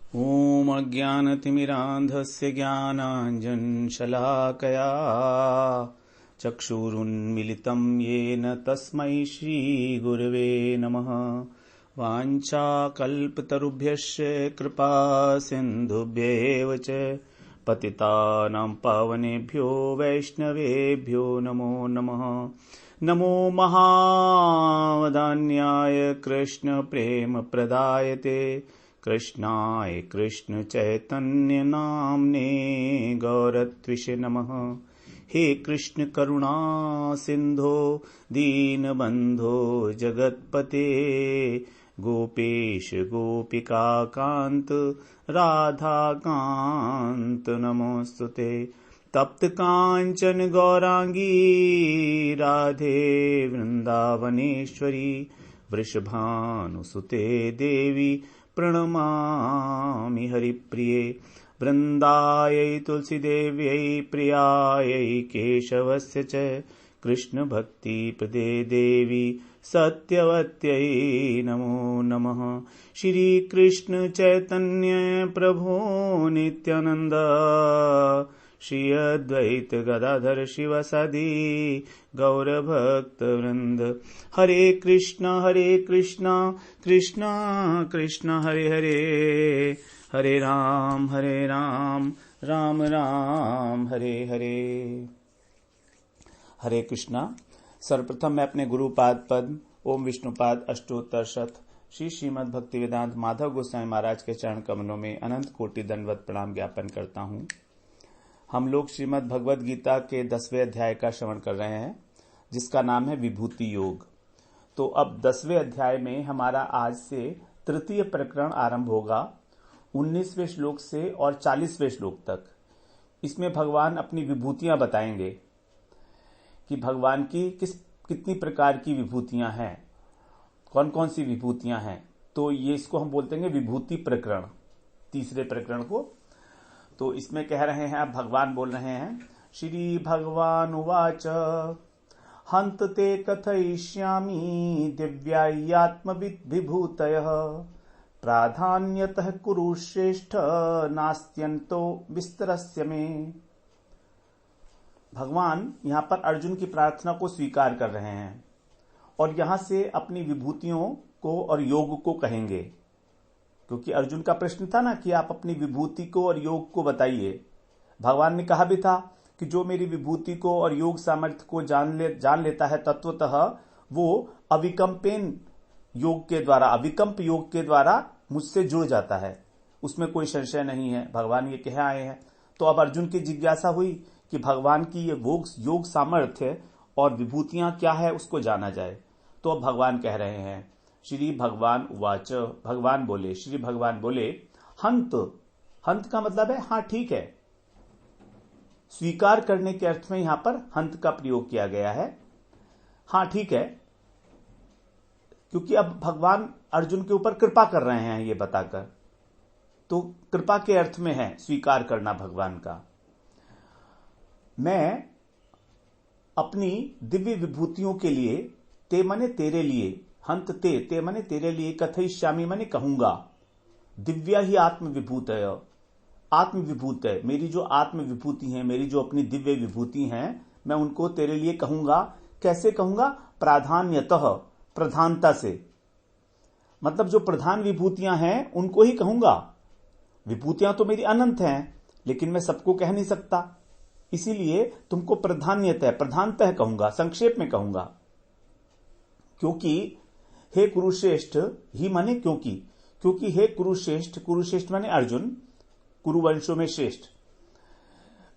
ॐ अज्ञानतिमिरान्धस्य ज्ञानाञ्जनशलाकया चक्षुरुन्मिलितं येन तस्मै श्रीगुरवे नमः। वाञ्छाकल्पतरुभ्यश्च कृपा सिन्धुभ्येव च पतितानां पावनेभ्यो वैष्णवेभ्यो नमो नमः। नमो महावदान्याय कृष्ण प्रेम प्रदायते कृष्णाय कृष्ण चैतन्य नाम्ने गौरत्विषे नमः। हे कृष्ण करुणा सिंधो दीनबंधो जगत्पते गोपेश गोपिका कांत राधा कांत नमोस्तुते। तप्त कांचन गौरांगी राधे वृंदावनेश्वरी वृषभानुसुते देवी प्रणमामि हरिप्रिये। वृन्दायै तुलसीदेव्यै प्रियायै केशवस्य च कृष्णभक्तिप्रदे देवी सत्यवत्यै नमो नमः। श्रीकृष्ण चैतन्य प्रभो नित्यानन्द श्री अद्वैत गदाधर शिवसदि गौरभक्तवृंद। हरे कृष्णा कृष्णा कृष्णा हरे हरे, हरे राम राम राम हरे हरे। हरे कृष्णा। सर्वप्रथम मैं अपने गुरुपाद पद्म ओम विष्णुपाद अष्टोत्तर शत श्री श्रीमद् भक्तिवेदांत माधव गोस्वामी महाराज के चरण कमलों में अनंत कोटि दंडवत प्रणाम ज्ञापन करता हूँ। हम लोग श्रीमद् भगवद गीता के 10वें अध्याय का श्रवण कर रहे हैं, जिसका नाम है विभूति योग। तो अब 10वें अध्याय में हमारा आज से तृतीय प्रकरण आरंभ होगा, 19वें श्लोक से और 40वें श्लोक तक। इसमें भगवान अपनी विभूतियां बताएंगे कि भगवान की कितनी प्रकार की विभूतियां हैं, कौन कौन सी विभूतियां हैं। तो ये इसको हम बोलते हैं विभूति प्रकरण, तीसरे प्रकरण को। तो इसमें कह रहे हैं, अब भगवान बोल रहे हैं, श्री भगवान उवाच हंत ते कथयिष्यामि दिव्यात्म विभूतयः प्राधान्यतः कुरु श्रेष्ठ नास्त्यन्तो विस्तरस्य मे। भगवान यहां पर अर्जुन की प्रार्थना को स्वीकार कर रहे हैं और यहां से अपनी विभूतियों को और योग को कहेंगे, क्योंकि अर्जुन का प्रश्न था ना कि आप अपनी विभूति को और योग को बताइए। भगवान ने कहा भी था कि जो मेरी विभूति को और योग सामर्थ्य को जान लेता है तत्वतः, वो अविकम्पेन योग के द्वारा, अविकम्प योग के द्वारा मुझसे जुड़ जाता है, उसमें कोई संशय नहीं है। भगवान ये कह आए हैं। तो अब अर्जुन की जिज्ञासा हुई कि भगवान की ये योग सामर्थ्य और विभूतियां क्या है उसको जाना जाए। तो अब भगवान कह रहे हैं, श्री भगवान उवाच, भगवान बोले, श्री भगवान बोले, हंत, हंत का मतलब है हाँ ठीक है, स्वीकार करने के अर्थ में यहां पर हंत का प्रयोग किया गया है। हाँ ठीक है, क्योंकि अब भगवान अर्जुन के ऊपर कृपा कर रहे हैं ये बताकर, तो कृपा के अर्थ में है स्वीकार करना भगवान का। मैं अपनी दिव्य विभूतियों के लिए, ते मने तेरे लिए, हंत ते मने तेरे लिए, कथयिष्यामि मने कहूंगा, दिव्या ही आत्म विभूत है, आत्म विभूत है, मेरी जो आत्म विभूति है, मेरी जो अपनी दिव्य विभूति हैं, मैं उनको तेरे लिए कहूंगा। कैसे कहूंगा? प्राधान्यतः, प्रधानता से, मतलब जो प्रधान विभूतियां हैं उनको ही कहूंगा। विभूतियां तो मेरी अनंत हैं, लेकिन मैं सबको कह नहीं सकता, इसीलिए तुमको प्राधान्यतः, प्रधानतः कहूंगा, संक्षेप में कहूंगा। क्योंकि हे कुरुश्रेष्ठ, ही माने क्योंकि हे कुरुश्रेष्ठ, कुरुश्रेष्ठ माने अर्जुन, कुरुवंशों में श्रेष्ठ,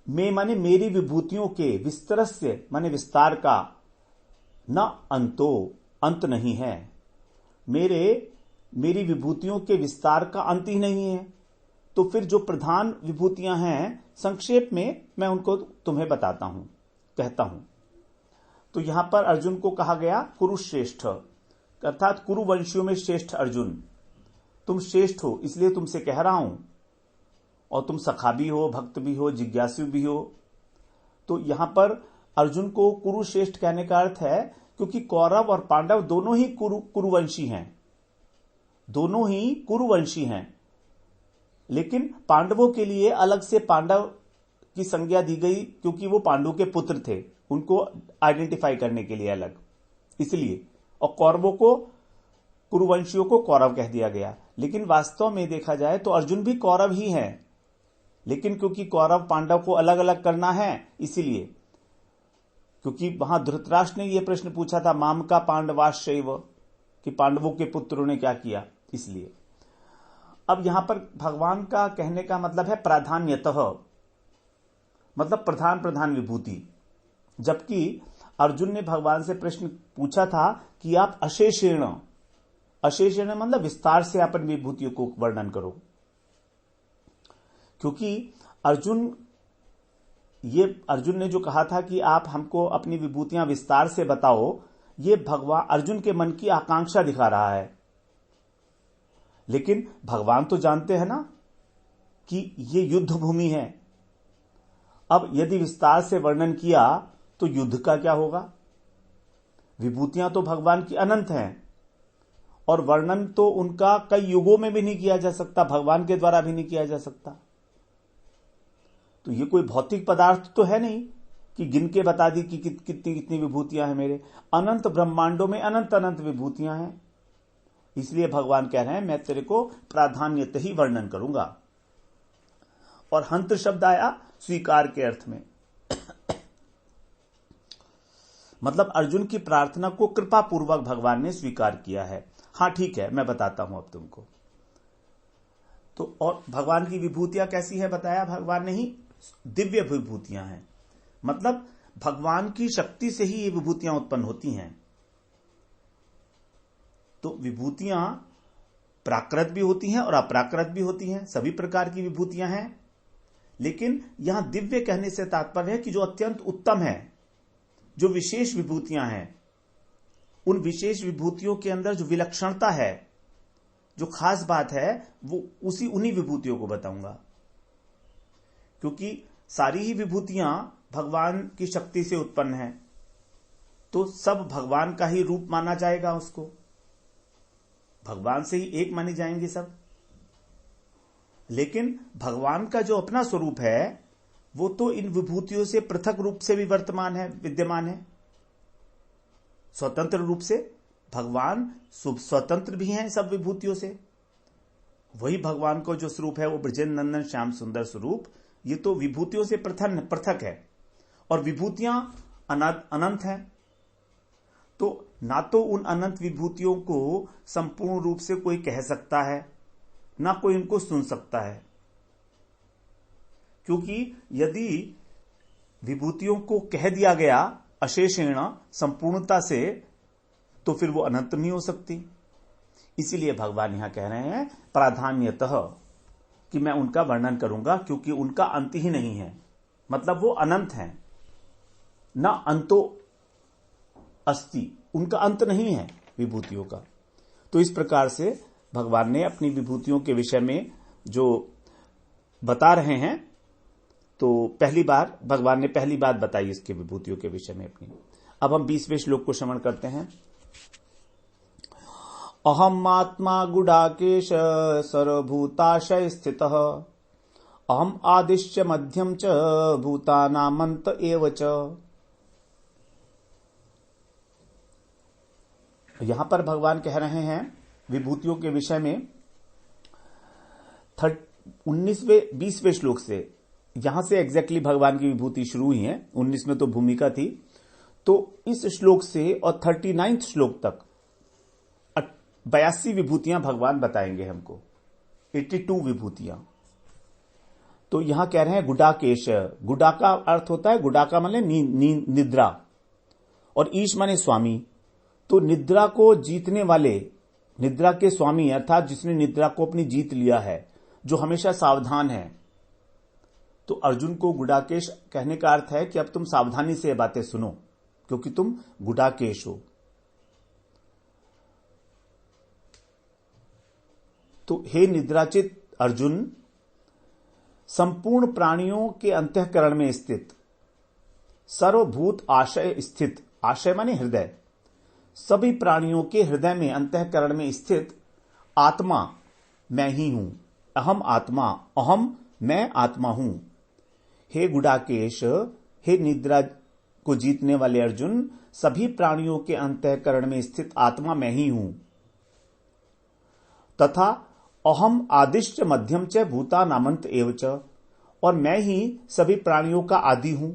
मैं माने मेरी विभूतियों के, विस्तरस्य माने विस्तार का, न अंतो, अंत नहीं है, मेरी विभूतियों के विस्तार का अंत ही नहीं है। तो फिर जो प्रधान विभूतियां हैं, संक्षेप में मैं उनको तुम्हें बताता हूं, कहता हूं। तो यहां पर अर्जुन को कहा गया कुरुश्रेष्ठ, अर्थात कुरुवंशियों में श्रेष्ठ अर्जुन, तुम श्रेष्ठ हो इसलिए तुमसे कह रहा हूं, और तुम सखा भी हो, भक्त भी हो, जिज्ञासु भी हो। तो यहां पर अर्जुन को कुरुश्रेष्ठ कहने का अर्थ है क्योंकि कौरव और पांडव दोनों ही कुरुवंशी हैं, दोनों ही कुरुवंशी हैं, लेकिन पांडवों के लिए अलग से पांडव की संज्ञा दी गई, क्योंकि वो पांडु के पुत्र थे, उनको आइडेंटिफाई करने के लिए अलग, इसलिए। और कौरवों को, कुरुवंशियों को कौरव कह दिया गया। लेकिन वास्तव में देखा जाए तो अर्जुन भी कौरव ही है, लेकिन क्योंकि कौरव पांडव को अलग अलग करना है, इसीलिए। क्योंकि वहां धृतराष्ट्र ने यह प्रश्न पूछा था, माम का पांडवाश्चैव, कि पांडवों के पुत्रों ने क्या किया, इसलिए। अब यहां पर भगवान का कहने का मतलब है प्राधान्यतः, मतलब प्रधान प्रधान विभूति। जबकि अर्जुन ने भगवान से प्रश्न पूछा था कि आप अशेषेण, अशेषेण मतलब विस्तार से अपन विभूतियों को वर्णन करो। क्योंकि अर्जुन ने जो कहा था कि आप हमको अपनी विभूतियां विस्तार से बताओ, ये भगवान अर्जुन के मन की आकांक्षा दिखा रहा है। लेकिन भगवान तो जानते हैं ना कि ये युद्ध भूमि है। अब यदि विस्तार से वर्णन किया तो युद्ध का क्या होगा? विभूतियां तो भगवान की अनंत हैं, और वर्णन तो उनका कई युगों में भी नहीं किया जा सकता, भगवान के द्वारा भी नहीं किया जा सकता। तो ये कोई भौतिक पदार्थ तो है नहीं कि गिन के बता दी कि कितनी कितनी विभूतियां हैं मेरे। अनंत ब्रह्मांडों में अनंत अनंत विभूतियां हैं, इसलिए भगवान कह रहे हैं मैं तेरे को प्राधान्यतः ही वर्णन करूंगा। और हंत शब्द आया स्वीकार के अर्थ में, मतलब अर्जुन की प्रार्थना को कृपा पूर्वक भगवान ने स्वीकार किया है। हां ठीक है, मैं बताता हूं अब तुमको। तो और भगवान की विभूतियां कैसी है बताया भगवान ने ही, दिव्य विभूतियां हैं। मतलब भगवान की शक्ति से ही ये विभूतियां उत्पन्न होती हैं। तो विभूतियां प्राकृत भी होती हैं और अप्राकृत भी होती हैं, सभी प्रकार की विभूतियां हैं। लेकिन यहां दिव्य कहने से तात्पर्य है कि जो अत्यंत उत्तम है, जो विशेष विभूतियां हैं, उन विशेष विभूतियों के अंदर जो विलक्षणता है, जो खास बात है, वो उन्हीं विभूतियों को बताऊंगा। क्योंकि सारी ही विभूतियां भगवान की शक्ति से उत्पन्न है, तो सब भगवान का ही रूप माना जाएगा, उसको भगवान से ही एक माने जाएंगे सब। लेकिन भगवान का जो अपना स्वरूप है, वो तो इन विभूतियों से पृथक रूप से भी वर्तमान है, विद्यमान है। स्वतंत्र रूप से भगवान स्वतंत्र भी हैं सब विभूतियों से। वही भगवान को जो स्वरूप है वो ब्रजेंद्र नंदन श्याम सुंदर स्वरूप, ये तो विभूतियों से पृथक है। और विभूतियां अनंत हैं, तो ना तो उन अनंत विभूतियों को संपूर्ण रूप से कोई कह सकता है, ना कोई इनको सुन सकता है। क्योंकि यदि विभूतियों को कह दिया गया अशेषेण, संपूर्णता से, तो फिर वो अनंत नहीं हो सकती। इसीलिए भगवान यहां कह रहे हैं प्राधान्यतः कि मैं उनका वर्णन करूंगा, क्योंकि उनका अंत ही नहीं है। मतलब वो अनंत हैं, ना अंतो अस्ति, उनका अंत नहीं है विभूतियों का। तो इस प्रकार से भगवान ने अपनी विभूतियों के विषय में जो बता रहे हैं, तो पहली बार भगवान ने पहली बात बताई इसके विभूतियों के विषय में अपनी। अब हम 20वें श्लोक को श्रवण करते हैं। अहम आत्मा गुडाकेश सर्वभूताशय स्थितः, अहम आदिश्च मध्यम च भूतानामंत एव च। यहां पर भगवान कह रहे हैं विभूतियों के विषय में 20वें श्लोक से, यहां से एग्जैक्टली भगवान की विभूति शुरू हुई है। 19 में तो भूमिका थी, तो इस श्लोक से और 39 श्लोक तक 82 विभूतियां भगवान बताएंगे हमको, 82 विभूतियां। तो यहां कह रहे हैं गुडाकेश। गुडा का अर्थ होता है, गुडा का माने निद्रा, और ईश माने स्वामी। तो निद्रा को जीतने वाले, निद्रा के स्वामी, अर्थात जिसने निद्रा को अपनी जीत लिया है, जो हमेशा सावधान है। तो अर्जुन को गुडाकेश कहने का अर्थ है कि अब तुम सावधानी से बातें सुनो, क्योंकि तुम गुडाकेश हो। तो हे निद्राचित अर्जुन, संपूर्ण प्राणियों के अंतःकरण में स्थित, सर्वभूत आशय स्थित, आशय माने हृदय, सभी प्राणियों के हृदय में अंतःकरण में स्थित आत्मा मैं ही हूं। अहम आत्मा, अहम मैं आत्मा हूं। हे गुडाकेश, हे निद्रा को जीतने वाले अर्जुन, सभी प्राणियों के अंतःकरण में स्थित आत्मा मैं ही हूं। तथा अहम आदिश्च मध्यम च भूतानामंत एव च, और मैं ही सभी प्राणियों का आदि हूं।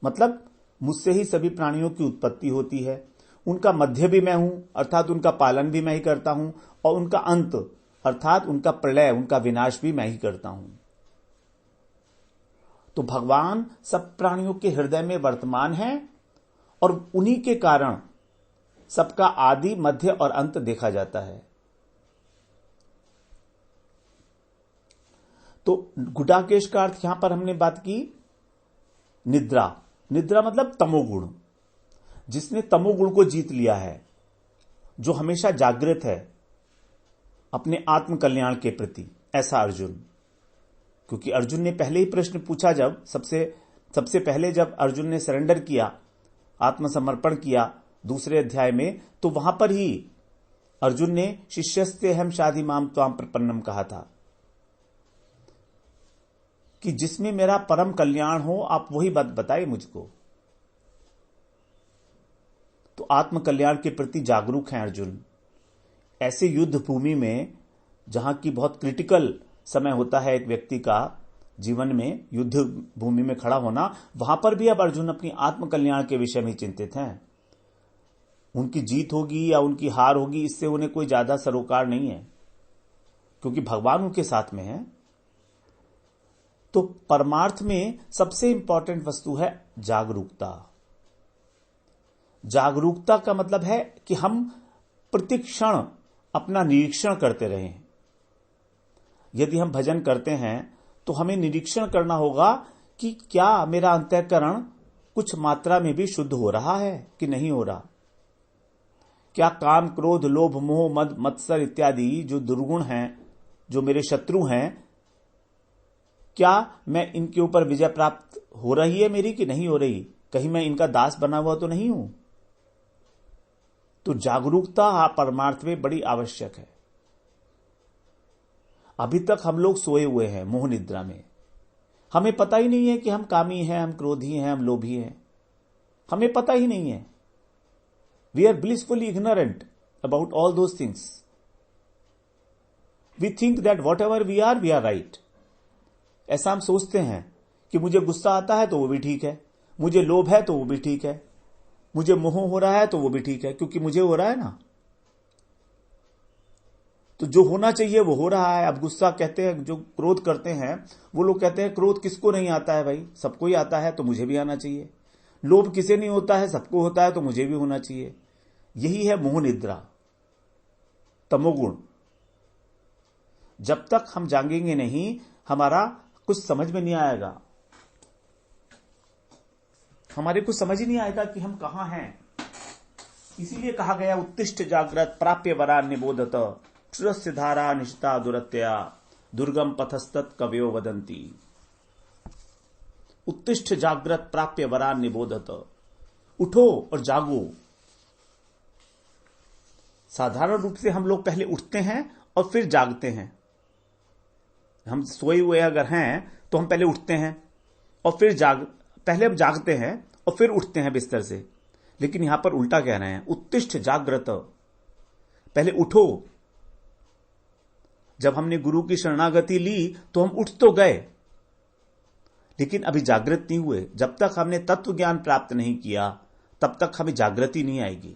मतलब मुझसे ही सभी प्राणियों की उत्पत्ति होती है, उनका मध्य भी मैं हूं, अर्थात उनका पालन भी मैं ही करता हूं, और उनका अंत अर्थात उनका प्रलय, उनका विनाश भी मैं ही करता हूं। तो भगवान सब प्राणियों के हृदय में वर्तमान है और उन्हीं के कारण सबका आदि, मध्य और अंत देखा जाता है। तो गुडाकेश का अर्थ यहां पर हमने बात की निद्रा। निद्रा मतलब तमोगुण, जिसने तमोगुण को जीत लिया है, जो हमेशा जागृत है अपने आत्म कल्याण के प्रति, ऐसा अर्जुन। क्योंकि अर्जुन ने पहले ही प्रश्न पूछा, जब सबसे पहले जब अर्जुन ने सरेंडर किया, आत्मसमर्पण किया दूसरे अध्याय में, तो वहां पर ही अर्जुन ने शिष्यस्ते हम शाधि माम त्वाम प्रपन्नम कहा था कि जिसमें मेरा परम कल्याण हो आप वही बात बताइए मुझको। तो आत्म कल्याण के प्रति जागरूक हैं अर्जुन। ऐसे युद्ध भूमि में जहां की बहुत क्रिटिकल समय होता है एक व्यक्ति का जीवन में, युद्ध भूमि में खड़ा होना, वहां पर भी अब अर्जुन अपनी आत्म कल्याण के विषय में चिंतित हैं। उनकी जीत होगी या उनकी हार होगी, इससे उन्हें कोई ज्यादा सरोकार नहीं है, क्योंकि भगवान उनके साथ में है। तो परमार्थ में सबसे इंपॉर्टेंट वस्तु है जागरूकता। जागरूकता का मतलब है कि हम प्रतिक्षण अपना निरीक्षण करते रहें। यदि हम भजन करते हैं तो हमें निरीक्षण करना होगा कि क्या मेरा अंतःकरण कुछ मात्रा में भी शुद्ध हो रहा है कि नहीं हो रहा। क्या काम, क्रोध, लोभ, मोह, मद, मत्सर इत्यादि जो दुर्गुण हैं, जो मेरे शत्रु हैं, क्या मैं इनके ऊपर विजय प्राप्त हो रही है मेरी कि नहीं हो रही? कहीं मैं इनका दास बना हुआ तो नहीं हूं? तो जागरूकता परमार्थ में बड़ी आवश्यक है। अभी तक हम लोग सोए हुए हैं मोह निद्रा में। हमें पता ही नहीं है कि हम कामी हैं, हम क्रोधी हैं, हम लोभी हैं। हमें पता ही नहीं है। We are blissfully ignorant about all those things. We think that whatever we are right. ऐसा हम सोचते हैं कि मुझे गुस्सा आता है तो वो भी ठीक है, मुझे लोभ है तो वो भी ठीक है, मुझे मोह हो रहा है तो वो भी ठीक है, क्योंकि मुझे हो रहा है ना। तो जो होना चाहिए वो हो रहा है। अब गुस्सा कहते हैं, जो क्रोध करते हैं वो लोग कहते हैं क्रोध किसको नहीं आता है भाई, सबको ही आता है तो मुझे भी आना चाहिए। लोभ किसे नहीं होता है, सबको होता है तो मुझे भी होना चाहिए। यही है मोह निद्रा, तमोगुण। जब तक हम जागेंगे नहीं, हमारा कुछ समझ में नहीं आएगा। हमारे कुछ समझ ही नहीं आएगा कि हम कहां हैं। इसीलिए कहा गया उत्तिष्ठ जागृत प्राप्य वरान निबोधत क्षुरस्य धारा निशिता दुरत्या दुर्गम पथस्तत् कवयो वदंती। उत्तिष्ठ जागृत प्राप्य वरान निबोधत, उठो और जागो। साधारण रूप से हम लोग पहले उठते हैं और फिर जागते हैं। हम सोए हुए अगर हैं तो हम पहले उठते हैं और फिर पहले हम जागते हैं और फिर उठते हैं बिस्तर से। लेकिन यहां पर उल्टा कह रहे हैं, उत्तिष्ठ जागृत, पहले उठो। जब हमने गुरु की शरणागति ली तो हम उठ तो गए, लेकिन अभी जागृत नहीं हुए। जब तक हमने तत्व ज्ञान प्राप्त नहीं किया तब तक हमें जागृति नहीं आएगी।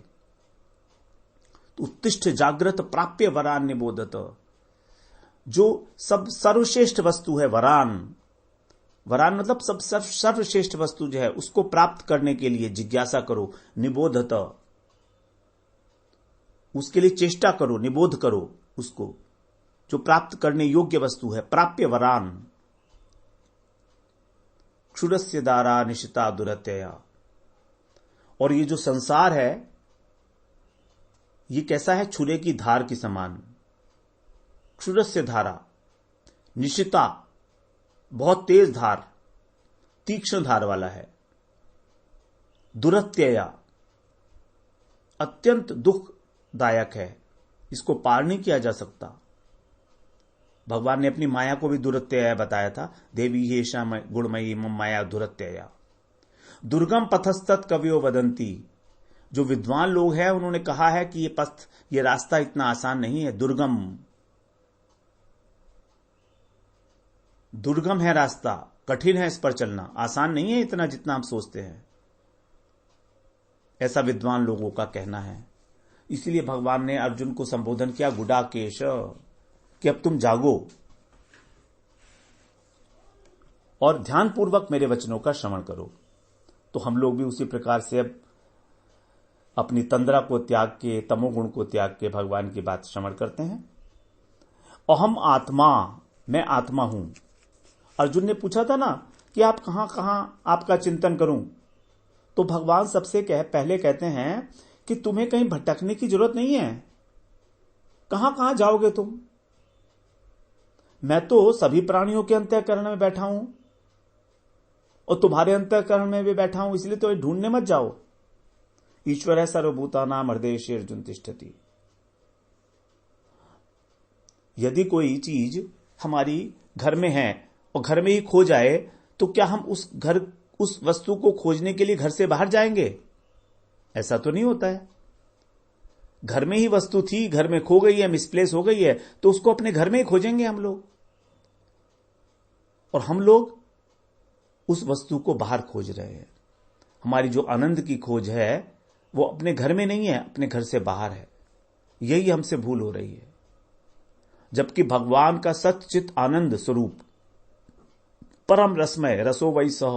तो उत्तिष्ठ जागृत प्राप्य वरान निबोधत, जो सब सर्वश्रेष्ठ वस्तु है, वरान मतलब सब सर्वश्रेष्ठ वस्तु जो है उसको प्राप्त करने के लिए जिज्ञासा करो। निबोधत, उसके लिए चेष्टा करो, निबोध करो उसको, जो प्राप्त करने योग्य वस्तु है। प्राप्य वरान क्षुरस्य दारा निशिता दुरत्यया। और ये जो संसार है ये कैसा है? छुरे की धार की समान। क्षुरस्य धारा, निशिता बहुत तेज धार, तीक्ष्ण धार वाला है। दुरत्यया अत्यंत दुखदायक है, इसको पार नहीं किया जा सकता। भगवान ने अपनी माया को भी दुरत्यया बताया था। देवी येषा गुणमयी मम माया दुरत्यया। दुर्गम पथस्तत् कवियो वदंती। जो विद्वान लोग हैं उन्होंने कहा है कि ये पथ, ये रास्ता इतना आसान नहीं है, दुर्गम है रास्ता, कठिन है इस पर चलना, आसान नहीं है इतना जितना हम सोचते हैं, ऐसा विद्वान लोगों का कहना है। इसलिए भगवान ने अर्जुन को संबोधन किया गुडाकेश, कि अब तुम जागो और ध्यानपूर्वक मेरे वचनों का श्रवण करो। तो हम लोग भी उसी प्रकार से अब अपनी तंद्रा को त्याग के, तमोगुण को त्याग के भगवान की बात श्रवण करते हैं। अहम आत्मा, मैं आत्मा हूं। अर्जुन ने पूछा था ना कि आप कहां कहां आपका चिंतन करूं, तो भगवान सबसे पहले कहते हैं कि तुम्हें कहीं भटकने की जरूरत नहीं है। कहां कहां जाओगे तुम? मैं तो सभी प्राणियों के अंतःकरण में बैठा हूं और तुम्हारे अंतःकरण में भी बैठा हूं, इसलिए तो ढूंढने मत जाओ। ईश्वर है सर्वभूतानां हृदयेषु अर्जुन तिष्ठति। यदि कोई चीज हमारी घर में है और घर में ही खो जाए, तो क्या हम उस वस्तु को खोजने के लिए घर से बाहर जाएंगे? ऐसा तो नहीं होता है। घर में ही वस्तु थी, घर में खो गई है, मिसप्लेस हो गई है, तो उसको अपने घर में ही खोजेंगे हम लोग। और हम लोग उस वस्तु को बाहर खोज रहे हैं। हमारी जो आनंद की खोज है वो अपने घर में नहीं है, अपने घर से बाहर है। यही हमसे भूल हो रही है। जबकि भगवान का सच्चित आनंद स्वरूप परम रसमय रसो वही सह,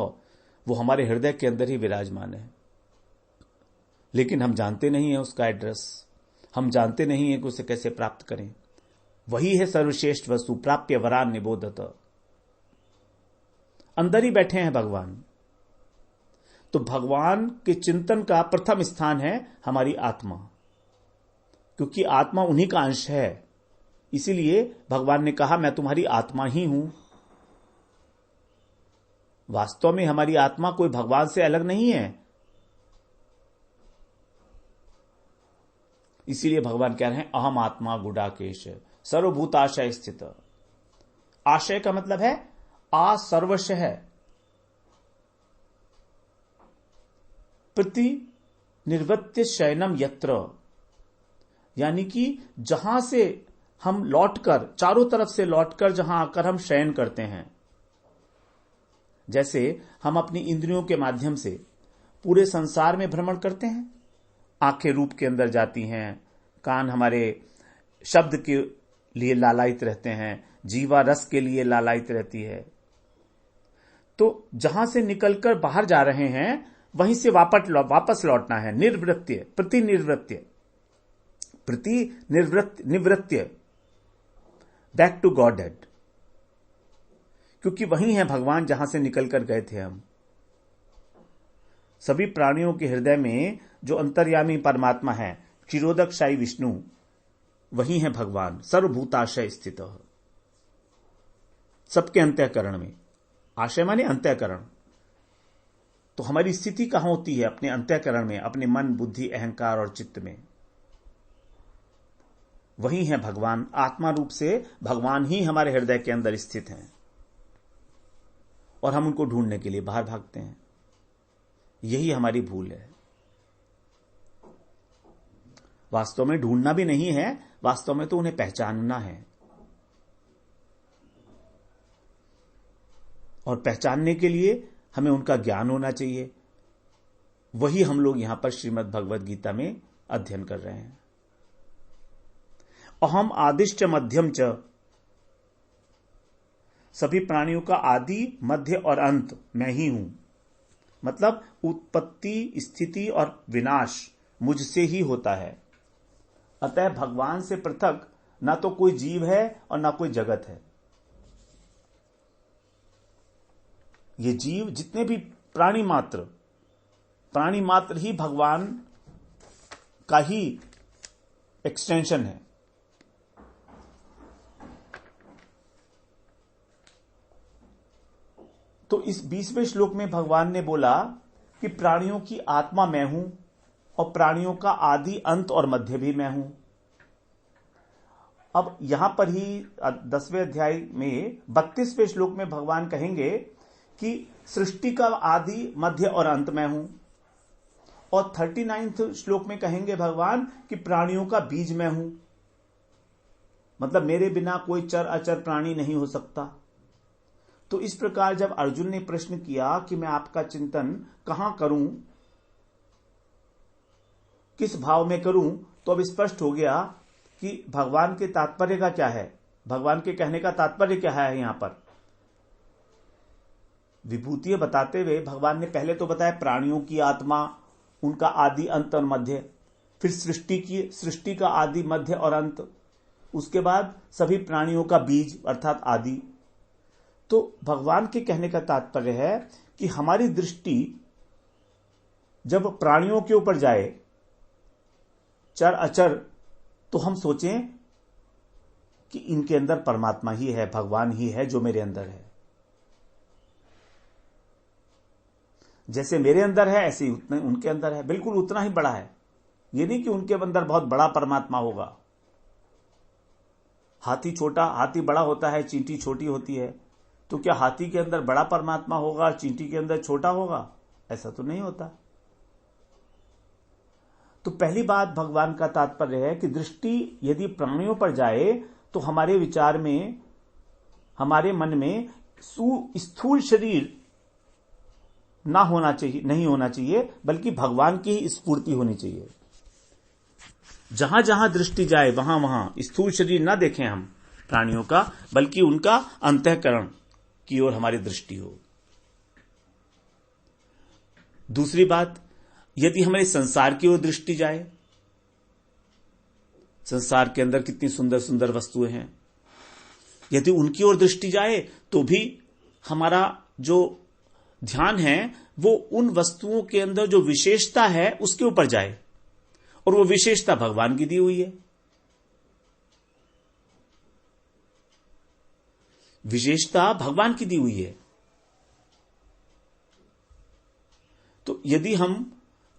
वो हमारे हृदय के अंदर ही विराजमान है। लेकिन हम जानते नहीं है उसका एड्रेस, हम जानते नहीं है कि उसे कैसे प्राप्त करें। वही है सर्वश्रेष्ठ वस्तु, प्राप्य वरान निबोधत। अंदर ही बैठे हैं भगवान। तो भगवान के चिंतन का प्रथम स्थान है हमारी आत्मा, क्योंकि आत्मा उन्हीं का अंश है। इसीलिए भगवान ने कहा मैं तुम्हारी आत्मा ही हूं। वास्तव में हमारी आत्मा कोई भगवान से अलग नहीं है। इसीलिए भगवान कह रहे हैं अहम आत्मा गुडाकेश सर्वभूताशय स्थित। आशय का मतलब है आ सर्वशः, प्रति निर्वृत्य शयनम यत्र, यानी कि जहां से हम लौटकर, चारों तरफ से लौटकर जहां आकर हम शयन करते हैं। जैसे हम अपनी इंद्रियों के माध्यम से पूरे संसार में भ्रमण करते हैं। आंखें रूप के अंदर जाती हैं, कान हमारे शब्द के लिए लालायित रहते हैं, जीवा रस के लिए लालायित रहती है। तो जहां से निकलकर बाहर जा रहे हैं वहीं से वापस लौटना है। निर्वृत्य, निवृत्य, बैक टू गॉड हेड, क्योंकि वही है भगवान जहां से निकलकर गए थे हम। सभी प्राणियों के हृदय में जो अंतर्यामी परमात्मा है, क्षीरोदकशायी विष्णु, वही है भगवान, सर्वभूताशय स्थित। सबके अंतःकरण में, आशय माने अंतःकरण। तो हमारी स्थिति कहां होती है? अपने अंतःकरण में, अपने मन, बुद्धि, अहंकार और चित्त में। वही है भगवान। आत्मा रूप से भगवान ही हमारे हृदय के अंदर स्थित हैं और हम उनको ढूंढने के लिए बाहर भागते हैं। यही हमारी भूल है। वास्तव में ढूंढना भी नहीं है, वास्तव में तो उन्हें पहचानना है। और पहचानने के लिए हमें उनका ज्ञान होना चाहिए। वही हम लोग यहां पर श्रीमद् भगवद गीता में अध्ययन कर रहे हैं। अहम आदिश्च मध्यम च, सभी प्राणियों का आदि, मध्य और अंत मैं ही हूं। मतलब उत्पत्ति, स्थिति और विनाश मुझसे ही होता है। अतः भगवान से पृथक ना तो कोई जीव है और ना कोई जगत है। ये जीव, जितने भी प्राणी मात्र ही भगवान का ही एक्सटेंशन है। तो इस 20वें श्लोक में भगवान ने बोला कि प्राणियों की आत्मा मैं हूं और प्राणियों का आदि, अंत और मध्य भी मैं हूं। अब यहां पर ही 10वें अध्याय में 32वें श्लोक में भगवान कहेंगे कि सृष्टि का आदि मध्य और अंत मैं हूं, और 39वें श्लोक में कहेंगे भगवान कि प्राणियों का बीज मैं हूं, मतलब मेरे बिना कोई चर अचर प्राणी नहीं हो सकता। तो इस प्रकार जब अर्जुन ने प्रश्न किया कि मैं आपका चिंतन कहां करूं, किस भाव में करूं, तो अब स्पष्ट हो गया कि भगवान के तात्पर्य का क्या है, भगवान के कहने का तात्पर्य क्या है। यहां पर विभूति बताते हुए भगवान ने पहले तो बताया प्राणियों की आत्मा, उनका आदि अंत और मध्य, फिर सृष्टि का आदि मध्य और अंत, उसके बाद सभी प्राणियों का बीज अर्थात आदि। तो भगवान के कहने का तात्पर्य है कि हमारी दृष्टि जब प्राणियों के ऊपर जाए, चर अचर, तो हम सोचें कि इनके अंदर परमात्मा ही है, भगवान ही है जो मेरे अंदर है। जैसे मेरे अंदर है ऐसे ही उतने उनके अंदर है, बिल्कुल उतना ही बड़ा है। ये नहीं कि उनके अंदर बहुत बड़ा परमात्मा होगा। हाथी बड़ा होता है, चींटी छोटी होती है, तो क्या हाथी के अंदर बड़ा परमात्मा होगा और चींटी के अंदर छोटा होगा? ऐसा तो नहीं होता। तो पहली बात भगवान का तात्पर्य है कि दृष्टि यदि प्राणियों पर जाए तो हमारे विचार में, हमारे मन में स्थूल शरीर नहीं होना चाहिए, बल्कि भगवान की ही स्फूर्ति होनी चाहिए। जहां जहां दृष्टि जाए वहां वहां स्थूल शरीर ना देखें हम प्राणियों का, बल्कि उनका अंतःकरण की ओर हमारी दृष्टि हो। दूसरी बात, यदि हमारे संसार की ओर दृष्टि जाए, संसार के अंदर कितनी सुंदर सुंदर वस्तुएं हैं, यदि उनकी ओर दृष्टि जाए तो भी हमारा जो ध्यान है वो उन वस्तुओं के अंदर जो विशेषता है उसके ऊपर जाए, और वो विशेषता भगवान की दी हुई है। विशेषता भगवान की दी हुई है। तो यदि हम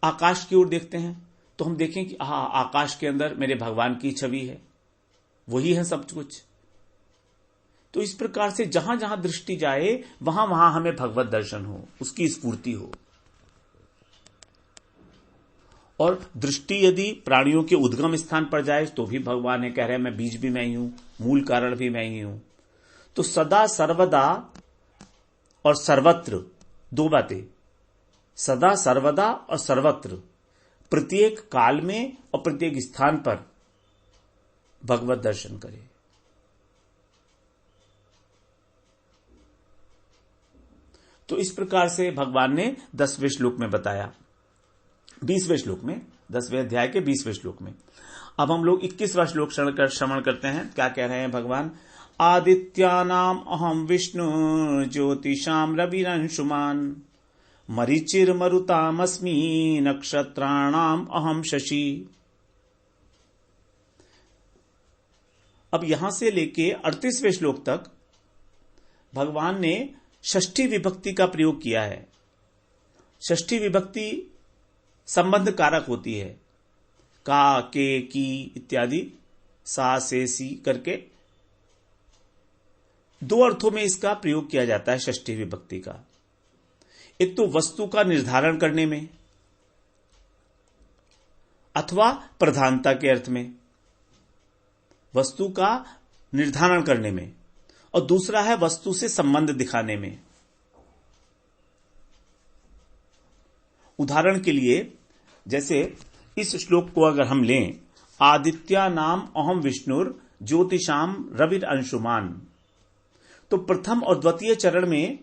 आकाश की ओर देखते हैं तो हम देखें कि आकाश के अंदर मेरे भगवान की छवि है, वही है सब कुछ। तो इस प्रकार से जहां जहां दृष्टि जाए वहां वहां हमें भगवत दर्शन हो, उसकी स्फूर्ति हो। और दृष्टि यदि प्राणियों के उद्गम स्थान पर जाए तो भी भगवान है, कह रहे हैं मैं बीज भी मैं ही हूं, मूल कारण भी मैं ही हूं। तो सदा सर्वदा और सर्वत्र, दो बातें, सदा सर्वदा और सर्वत्र, प्रत्येक काल में और प्रत्येक स्थान पर भगवत दर्शन करें। तो इस प्रकार से भगवान ने 10वें श्लोक में बताया, 20वें श्लोक में, 10वें अध्याय के 20वें श्लोक में। अब हम लोग 21वां श्लोक श्रवण करते हैं। क्या कह रहे हैं भगवान? आदित्यानाम अहम विष्णु ज्योतिषाम रविरंशुमान मरीचिर्मरुतामस्मि नक्षत्राणाम अहम शशि। अब यहां से लेके 38वें श्लोक तक भगवान ने षष्ठी विभक्ति का प्रयोग किया है। षष्ठी विभक्ति संबंध कारक होती है, का, के, की इत्यादि, सा, से, सी करके दो अर्थों में इसका प्रयोग किया जाता है षष्ठी विभक्ति का। एक तो वस्तु का निर्धारण करने में अथवा प्रधानता के अर्थ में, वस्तु का निर्धारण करने में, और दूसरा है वस्तु से संबंध दिखाने में। उदाहरण के लिए जैसे इस श्लोक को अगर हम लें, आदित्या नाम अहम विष्णुर ज्योतिषाम रविर अंशुमान, तो प्रथम और द्वितीय चरण में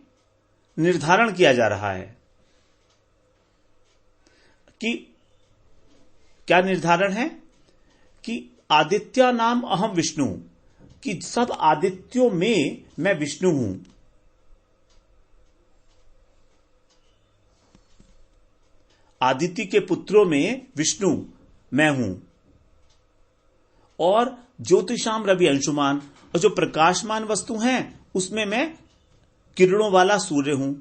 निर्धारण किया जा रहा है कि क्या निर्धारण है कि आदित्य नाम अहम विष्णु, कि सब आदित्यों में मैं विष्णु हूं। आदित्य के पुत्रों में विष्णु मैं हूं, और ज्योतिषाम रवि अंशुमान, और जो प्रकाशमान वस्तु हैं उसमें मैं किरणों वाला सूर्य हूं।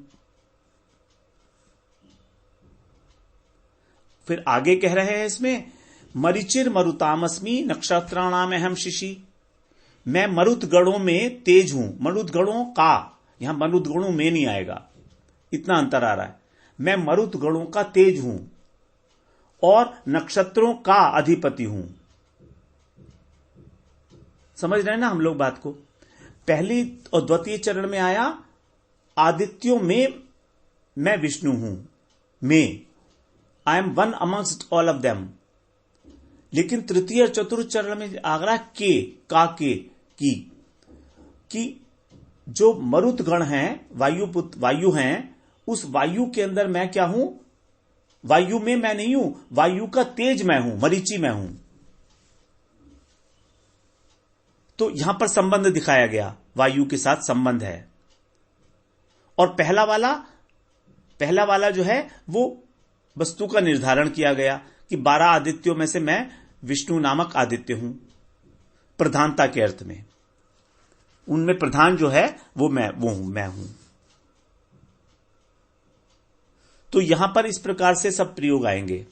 फिर आगे कह रहे हैं इसमें, मरीचिर मरुतामस्मि नक्षत्राणाम अहम शिशि, मैं मरुत गणों में तेज हूं। मरुत गणों का, यहां मरुत गणों में नहीं आएगा, इतना अंतर आ रहा है। मैं मरुत गणों का तेज हूं और नक्षत्रों का अधिपति हूं। समझ रहे हैं ना हम लोग बात को। पहली और द्वितीय चरण में आया आदित्यों में मैं विष्णु हूं, में I am one amongst all of them. लेकिन तृतीय और चतुर्थ चरण में आगरा के, का के, की जो मरुत गण हैं, वायु हैं, उस वायु के अंदर मैं क्या हूं? वायु में मैं नहीं हूं, वायु का तेज मैं हूं, मरीचि मैं हूं। तो यहां पर संबंध दिखाया गया, वायु के साथ संबंध है। और पहला वाला जो है वो वस्तु का निर्धारण किया गया कि 12 आदित्यों में से मैं विष्णु नामक आदित्य हूं, प्रधानता के अर्थ में। उनमें प्रधान जो है वो मैं हूं। तो यहां पर इस प्रकार से सब प्रयोग आएंगे।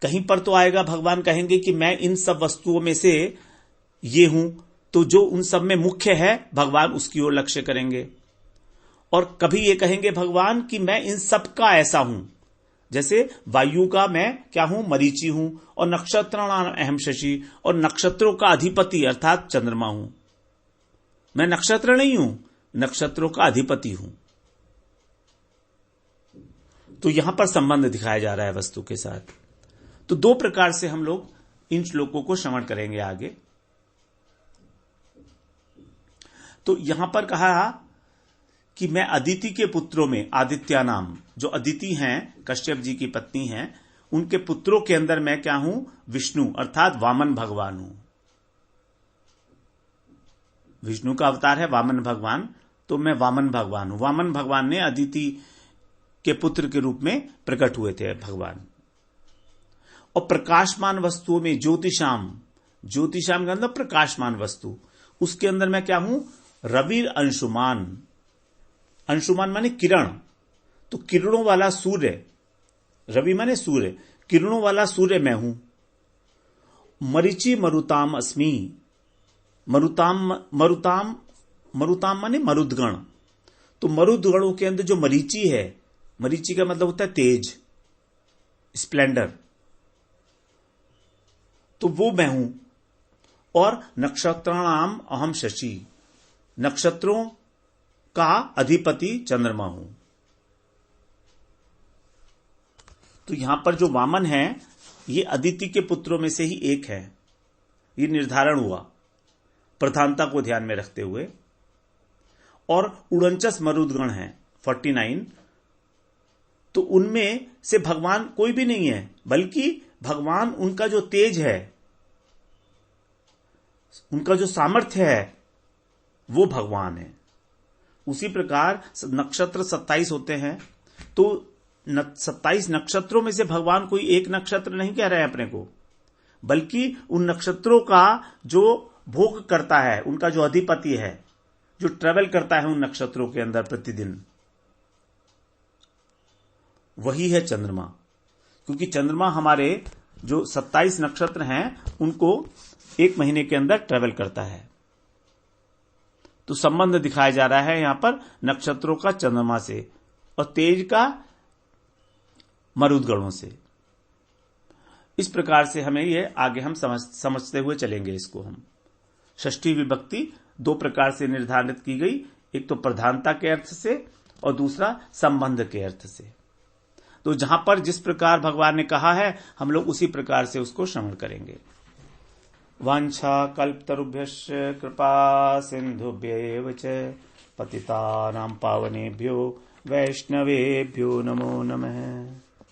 कहीं पर तो आएगा भगवान कहेंगे कि मैं इन सब वस्तुओं में से ये हूं, तो जो उन सब में मुख्य है भगवान उसकी ओर लक्ष्य करेंगे। और कभी ये कहेंगे भगवान कि मैं इन सब का ऐसा हूं, जैसे वायु का मैं क्या हूं? मरीचि हूं। और नक्षत्राणाम अहम शशि, और नक्षत्रों का अधिपति अर्थात चंद्रमा हूं। मैं नक्षत्र नहीं हूं, नक्षत्रों का अधिपति हूं। तो यहां पर संबंध दिखाया जा रहा है वस्तु के साथ। तो दो प्रकार से हम लोग इन श्लोकों को श्रवण करेंगे आगे। तो यहां पर कहा कि मैं अदिति के पुत्रों में, आदित्या नाम, जो अदिति हैं, कश्यप जी की पत्नी हैं, उनके पुत्रों के अंदर मैं क्या हूं? विष्णु अर्थात वामन भगवान हूं। विष्णु का अवतार है वामन भगवान, तो मैं वामन भगवान हूं। वामन भगवान ने अदिति के पुत्र के रूप में प्रकट हुए थे भगवान। और प्रकाशमान वस्तुओं में ज्योतिषाम का मतलब प्रकाशमान वस्तु, उसके अंदर मैं क्या हूं? रवि अंशुमान। अंशुमान माने किरण, तो किरणों वाला सूर्य, रवि माने सूर्य, किरणों वाला सूर्य मैं हूं। मरीचि मरुताम अस्मि। मरुताम माने मरुदगण। तो मरुदगणों के अंदर जो मरीचि है, मरीचि का मतलब होता है तेज, स्प्लेंडर, तो वो मैं हूं। और नक्षत्राणाम अहम शशि, नक्षत्रों का अधिपति चंद्रमा हूं। तो यहां पर जो वामन है ये अदिति के पुत्रों में से ही एक है, ये निर्धारण हुआ प्रधानता को ध्यान में रखते हुए। और 49 मरुदगण हैं 49, तो उनमें से भगवान कोई भी नहीं है, बल्कि भगवान उनका जो तेज है, उनका जो सामर्थ्य है, वो भगवान है। उसी प्रकार नक्षत्र 27 होते हैं, तो 27 नक्षत्रों में से भगवान कोई एक नक्षत्र नहीं कह रहे हैं अपने को, बल्कि उन नक्षत्रों का जो भोग करता है, उनका जो अधिपति है, जो ट्रेवल करता है उन नक्षत्रों के अंदर प्रतिदिन, वही है चंद्रमा। क्योंकि चंद्रमा हमारे जो 27 नक्षत्र हैं उनको एक महीने के अंदर ट्रेवल करता है। तो संबंध दिखाया जा रहा है यहां पर नक्षत्रों का चंद्रमा से और तेज का मरुदगणों से। इस प्रकार से हमें ये आगे हम समझते हुए चलेंगे। इसको हम षष्ठी विभक्ति दो प्रकार से निर्धारित की गई, एक तो प्रधानता के अर्थ से और दूसरा संबंध के अर्थ से। तो जहां पर जिस प्रकार भगवान ने कहा है हम लोग उसी प्रकार से उसको श्रवण करेंगे। वांछा कल्पतरुभ्यश्च कृपा सिंधुभ्यैव च पतितानां पावनेभ्यो वैष्णवेभ्यो नमो नमः।